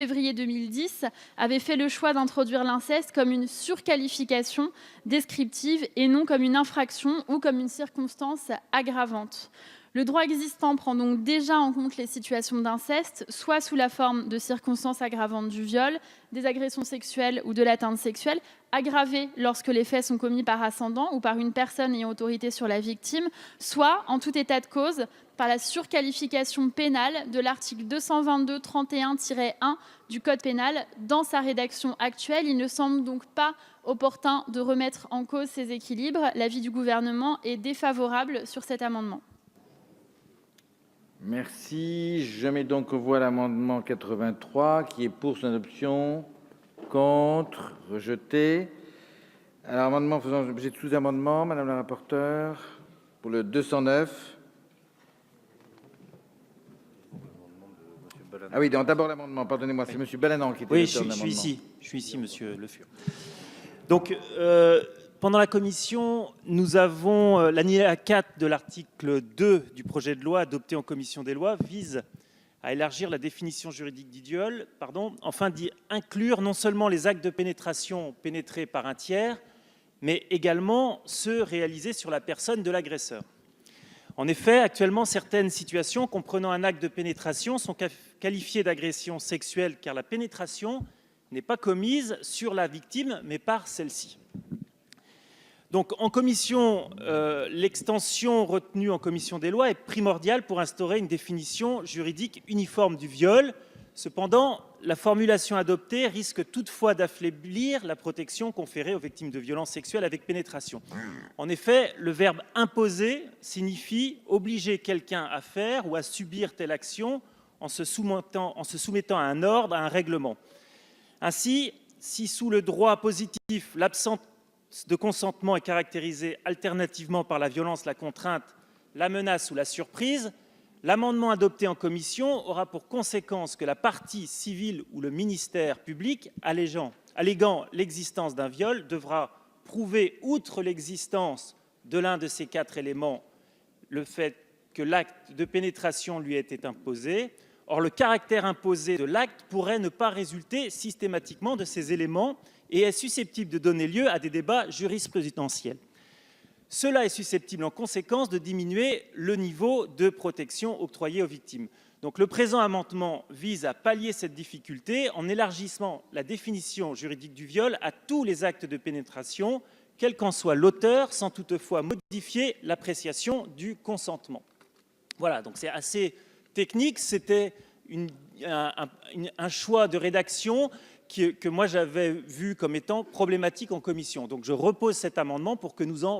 février 2010, avait fait le choix d'introduire l'inceste comme une surqualification descriptive et non comme une infraction ou comme une circonstance aggravante. Le droit existant prend donc déjà en compte les situations d'inceste, soit sous la forme de circonstances aggravantes du viol, des agressions sexuelles ou de l'atteinte sexuelle, aggravées lorsque les faits sont commis par ascendant ou par une personne ayant autorité sur la victime, soit, en tout état de cause, par la surqualification pénale de l'article 222-31-1 du Code pénal dans sa rédaction actuelle. Il ne semble donc pas opportun de remettre en cause ces équilibres. L'avis du Gouvernement est défavorable sur cet amendement. Merci. Je mets donc aux voix l'amendement 83 qui est pour son adoption, contre, rejeté. Alors, amendement faisant l'objet de sous-amendements, madame la rapporteure, pour le 209. Ah oui, d'abord l'amendement, pardonnez-moi, c'est monsieur Balanant qui était l'auteur de l'amendement. Oui, je suis ici, monsieur Le Fur. Donc, pendant la commission, nous avons l'alinéa 4 de l'article 2 du projet de loi adopté en commission des lois vise à élargir la définition juridique du viol, afin d'y inclure non seulement les actes de pénétration pénétrés par un tiers, mais également ceux réalisés sur la personne de l'agresseur. En effet, actuellement, certaines situations comprenant un acte de pénétration sont qualifiées d'agression sexuelle car la pénétration n'est pas commise sur la victime, mais par celle-ci. Donc, en commission, l'extension retenue en commission des lois est primordiale pour instaurer une définition juridique uniforme du viol. Cependant, la formulation adoptée risque toutefois d'affaiblir la protection conférée aux victimes de violences sexuelles avec pénétration. En effet, le verbe « imposer » signifie obliger quelqu'un à faire ou à subir telle action en se soumettant à un ordre, à un règlement. Ainsi, si sous le droit positif, l'absence de consentement est caractérisée alternativement par la violence, la contrainte, la menace ou la surprise, l'amendement adopté en commission aura pour conséquence que la partie civile ou le ministère public alléguant l'existence d'un viol devra prouver, outre l'existence de l'un de ces 4 éléments, le fait que l'acte de pénétration lui ait été imposé. Or, le caractère imposé de l'acte pourrait ne pas résulter systématiquement de ces éléments et est susceptible de donner lieu à des débats jurisprudentiels. Cela est susceptible en conséquence de diminuer le niveau de protection octroyé aux victimes. Donc, le présent amendement vise à pallier cette difficulté en élargissant la définition juridique du viol à tous les actes de pénétration, quel qu'en soit l'auteur, sans toutefois modifier l'appréciation du consentement. Voilà, donc c'est assez technique, c'était un choix de rédaction que moi j'avais vu comme étant problématique en commission. Donc je repose cet amendement pour que nous en